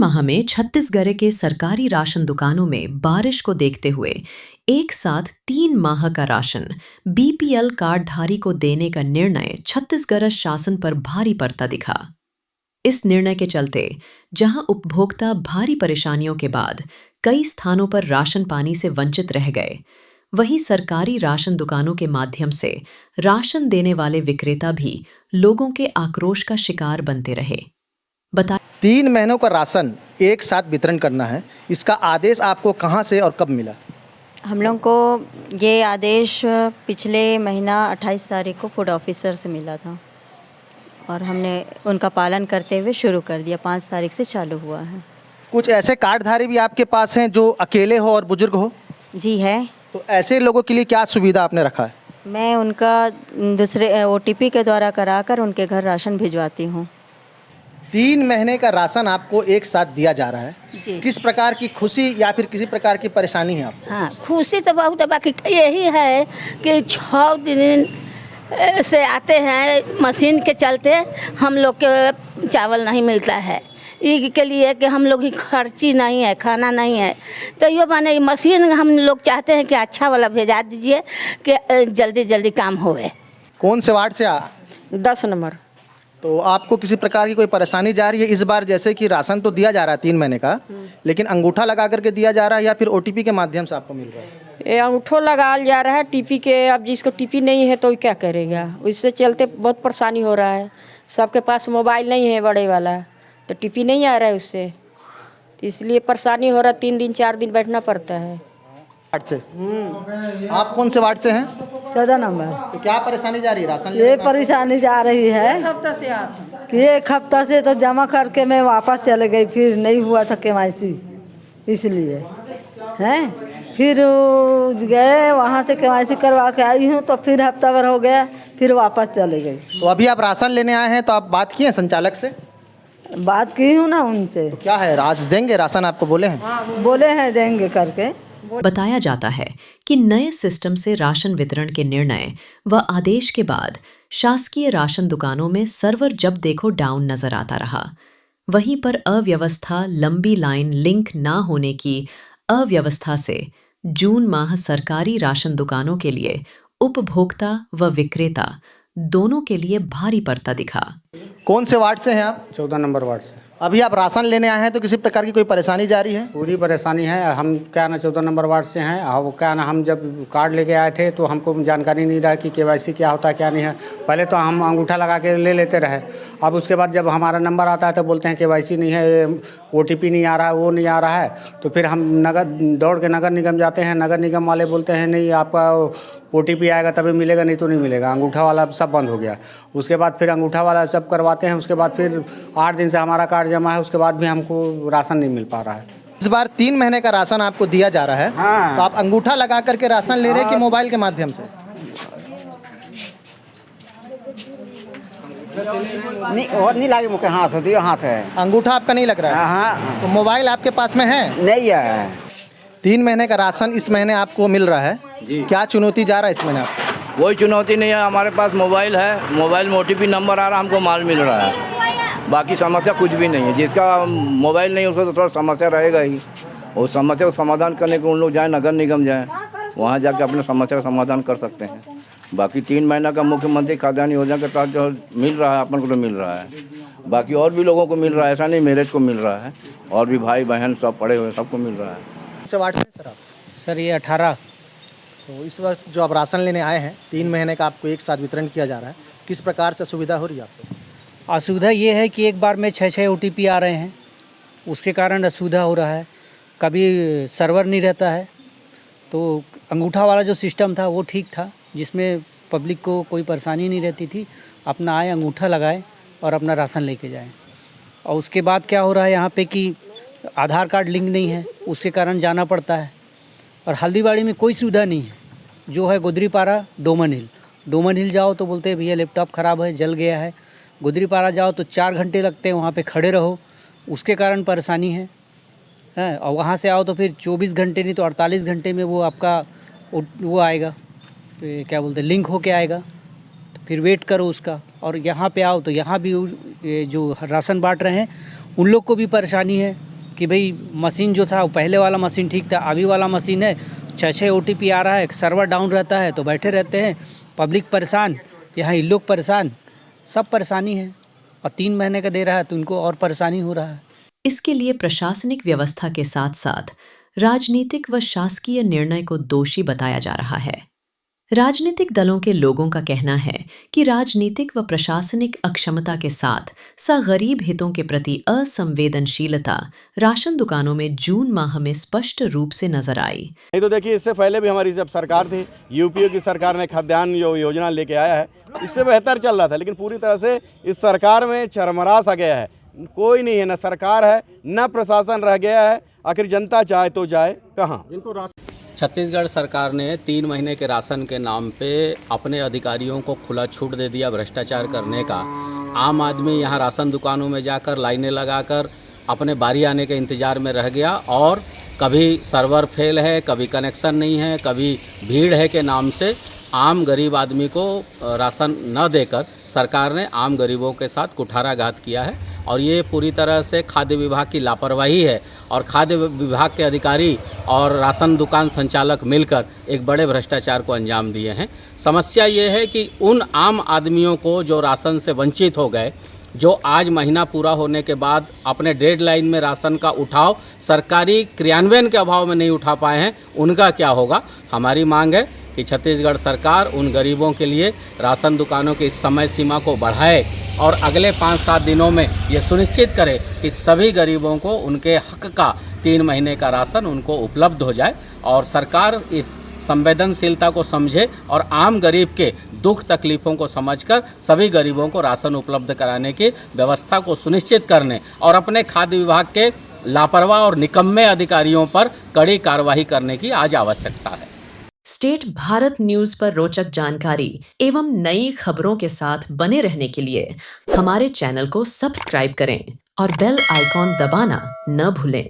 माह में छत्तीसगढ़ के सरकारी राशन दुकानों में बारिश को देखते हुए एक साथ 3 माह का राशन बीपीएल कार्डधारी को देने का निर्णय छत्तीसगढ़ शासन पर भारी पड़ता दिखा। इस निर्णय के चलते जहां उपभोक्ता भारी परेशानियों के बाद कई स्थानों पर राशन पानी से वंचित रह गए, वहीं सरकारी राशन दुकानों के माध्यम से राशन देने वाले विक्रेता भी लोगों के आक्रोश का शिकार बनते रहे। 3 महीनों का राशन एक साथ वितरण करना है, इसका आदेश आपको कहां से और कब मिला? हम लोग को ये आदेश पिछले महीना 28 तारीख को फूड ऑफिसर से मिला था और हमने उनका पालन करते हुए शुरू कर दिया। 5 तारीख से चालू हुआ है। कुछ ऐसे कार्डधारी भी आपके पास हैं जो अकेले हो और बुजुर्ग हो? जी है। तो ऐसे लोगों के लिए क्या सुविधा आपने रखा है? मैं उनका दूसरे OTP के द्वारा कराकर उनके घर राशन भिजवाती हूँ। 3 महीने का राशन आपको एक साथ दिया जा रहा है जी। किस प्रकार की खुशी या फिर किसी प्रकार की परेशानी है आपको? हाँ, खुशी तो बहुत है, बाकी यही है कि 6 दिन से आते हैं मशीन के चलते हम लोग के चावल नहीं मिलता है। ई के लिए कि हम लोग की खर्ची नहीं है, खाना नहीं है, तो ये माने मशीन हम लोग चाहते हैं कि अच्छा वाला भेजा दीजिए कि जल्दी जल्दी काम होवे। कौन से वार्ड से 10 नंबर। तो आपको किसी प्रकार की कोई परेशानी जा रही है इस बार? जैसे कि राशन तो दिया जा रहा है 3 महीने का, लेकिन अंगूठा लगा करके दिया जा रहा है या फिर OTP के माध्यम से आपको मिल रहा है? ये अंगूठो लगा जा रहा है टीपी के। अब जिसको टीपी नहीं है तो वो क्या करेगा? इससे चलते बहुत परेशानी हो रहा है। सबके पास मोबाइल नहीं है बड़े वाला, तो टीपी नहीं आ रहा है उससे, तो इसलिए परेशानी हो रहा है। 3 दिन 4 दिन बैठना पड़ता है। वार्ड से आप कौन से वार्ड से हैं? 14 नंबर। तो क्या परेशानी जा रही है राशन ये परेशानी जा रही है कि 1 हफ्ता से तो जमा करके मैं वापस चले गई, फिर नहीं हुआ था KYC, इसलिए हैं। फिर गए वहाँ से KYC करवा के आई हूँ, तो फिर हफ्ता भर हो गया, फिर वापस चले गई। तो अभी आप राशन लेने आए हैं, तो आप बात किए संचालक से? बात की हूँ ना उनसे। तो क्या है, आज देंगे राशन आपको बोले हैं? बोले हैं देंगे करके। बताया जाता है कि नए सिस्टम से राशन वितरण के निर्णय व आदेश के बाद शासकीय राशन दुकानों में सर्वर जब देखो डाउन नजर आता रहा। वहीं पर अव्यवस्था, लंबी लाइन, लिंक ना होने की अव्यवस्था से जून माह सरकारी राशन दुकानों के लिए उपभोक्ता व विक्रेता दोनों के लिए भारी पड़ता दिखा। कौन से वार्ड से हैं आप? 14 नंबर वार्ड से। अभी आप राशन लेने आए हैं, तो किसी प्रकार की कोई परेशानी जा रही है? पूरी परेशानी है। हम क्या ना 14 नंबर वार्ड से हैं। अब क्या ना, हम जब कार्ड लेके आए थे तो हमको जानकारी नहीं रहा कि KYC क्या होता है क्या नहीं है। पहले तो हम अंगूठा लगा के ले लेते रहे। अब उसके बाद जब हमारा नंबर आता है तो बोलते हैं KYC नहीं है, OTP नहीं आ रहा है, वो नहीं आ रहा है। तो फिर हम दौड़ के नगर निगम जाते हैं। नगर निगम वाले बोलते हैं नहीं, आपका OTP आएगा तभी मिलेगा, नहीं तो नहीं मिलेगा। अंगूठा वाला सब बंद हो गया। उसके बाद फिर अंगूठा वाला सब करवाते हैं। उसके बाद फिर 8 दिन से हमारा कार्ड जमा है, उसके बाद भी हमको राशन नहीं मिल पा रहा है। इस बार 3 महीने का राशन आपको दिया जा रहा है। हाँ। तो आप अंगूठा लगा करके राशन ले रहे हैं कि मोबाइल के माध्यम से? नहीं, और नहीं लागे मुझे, हाथ दियो हाथ है। अंगूठा आपका नहीं लग रहा है? हाँ। तो मोबाइल आपके पास में है? नहीं है। 3 महीने का राशन इस महीने आपको मिल रहा है, क्या चुनौती जा रहा है इस महीने आपको? कोई चुनौती नहीं है। हमारे पास मोबाइल है, मोबाइल में OTP नंबर आ रहा, हमको माल मिल रहा है। बाकी समस्या कुछ भी नहीं है। जिसका मोबाइल नहीं उसको तो थोड़ा समस्या रहेगा ही। वो समस्या का समाधान करने को उन लोग जाएँ, नगर निगम जाएँ, वहाँ जाके अपने समस्या का समाधान कर सकते हैं। बाकी 3 महीना का मुख्यमंत्री खाद्यान्न योजना के तहत जो मिल रहा है अपन को तो मिल रहा है। बाकी और भी लोगों को मिल रहा है, ऐसा नहीं मेरे को मिल रहा है, और भी भाई बहन सब पड़े हुए सबको मिल रहा है। से वार्ड से सर आप? सर ये 18। तो इस वक्त जो आप राशन लेने आए हैं, 3 महीने का आपको एक साथ वितरण किया जा रहा है, किस प्रकार से सुविधा हो रही है आपको? असुविधा ये है कि एक बार में 6 OTP आ रहे हैं, उसके कारण असुविधा हो रहा है। कभी सर्वर नहीं रहता है। तो अंगूठा वाला जो सिस्टम था वो ठीक था, जिसमें पब्लिक को कोई परेशानी नहीं रहती थी। अपना आए, अंगूठा लगाए और अपना राशन लेके जाएं। और उसके बाद क्या हो रहा है यहाँ पे कि आधार कार्ड लिंक नहीं है, उसके कारण जाना पड़ता है। और हल्दीबाड़ी में कोई सुविधा नहीं है, जो है गुदरीपारा, डोमन हिल। डोमन हिल जाओ तो बोलते हैं भैया लैपटॉप ख़राब है, जल गया है। गुदरीपारा जाओ तो 4 घंटे लगते हैं, वहाँ पे खड़े रहो, उसके कारण परेशानी है। और वहाँ से आओ तो फिर 24 घंटे नहीं तो 48 घंटे में वो आपका वो आएगा, तो ये क्या बोलते हैं, लिंक होके आएगा। तो फिर वेट करो उसका। और यहाँ पे आओ तो यहाँ भी ये जो राशन बांट रहे हैं उन लोग को भी परेशानी है, कि भाई मशीन जो था वो पहले वाला मशीन ठीक था, अभी वाला मशीन है 6 OTP आ रहा है, सर्वर डाउन रहता है तो बैठे रहते हैं, पब्लिक परेशान, यहाँ इन लोग परेशान, सब परेशानी है। और 3 महीने का दे रहा है तो उनको और परेशानी हो रहा है। इसके लिए प्रशासनिक व्यवस्था के साथ साथ राजनीतिक व शासकीय निर्णय को दोषी बताया जा रहा है। राजनीतिक दलों के लोगों का कहना है कि राजनीतिक व प्रशासनिक अक्षमता के साथ गरीब हितों के प्रति असंवेदनशीलता राशन दुकानों में जून माह में स्पष्ट रूप से नजर आई। नहीं तो देखिए, इससे पहले भी हमारी जब सरकार थी, यूपीए की सरकार ने खाद्यान्न जो योजना लेके आया है, इससे बेहतर चल रहा था, लेकिन पूरी तरह से इस सरकार में चरमरा सा गया है। कोई नहीं है, न सरकार है न प्रशासन रह गया है। आखिर जनता चाहे तो जाए कहाँ? छत्तीसगढ़ सरकार ने 3 महीने के राशन के नाम पे अपने अधिकारियों को खुला छूट दे दिया भ्रष्टाचार करने का। आम आदमी यहाँ राशन दुकानों में जाकर लाइनें लगाकर अपने बारी आने के इंतज़ार में रह गया, और कभी सर्वर फेल है, कभी कनेक्शन नहीं है, कभी भीड़ है के नाम से आम गरीब आदमी को राशन न देकर सरकार ने आम गरीबों के साथ कुठाराघात किया है। और ये पूरी तरह से खाद्य विभाग की लापरवाही है, और खाद्य विभाग के अधिकारी और राशन दुकान संचालक मिलकर एक बड़े भ्रष्टाचार को अंजाम दिए हैं। समस्या ये है कि उन आम आदमियों को जो राशन से वंचित हो गए, जो आज महीना पूरा होने के बाद अपने डेडलाइन में राशन का उठाव सरकारी क्रियान्वयन के अभाव में नहीं उठा पाए हैं, उनका क्या होगा? हमारी मांग है कि छत्तीसगढ़ सरकार उन गरीबों के लिए राशन दुकानों की समय सीमा को बढ़ाए और अगले 5-7 दिनों में ये सुनिश्चित करे कि सभी गरीबों को उनके हक का 3 महीने का राशन उनको उपलब्ध हो जाए, और सरकार इस संवेदनशीलता को समझे और आम गरीब के दुख तकलीफ़ों को समझकर सभी गरीबों को राशन उपलब्ध कराने की व्यवस्था को सुनिश्चित करने और अपने खाद्य विभाग के लापरवाह और निकम्मे अधिकारियों पर कड़ी कार्रवाई करने की आज आवश्यकता है। स्टेट भारत न्यूज पर रोचक जानकारी एवं नई खबरों के साथ बने रहने के लिए हमारे चैनल को सब्सक्राइब करें और बेल आइकॉन दबाना न भूलें।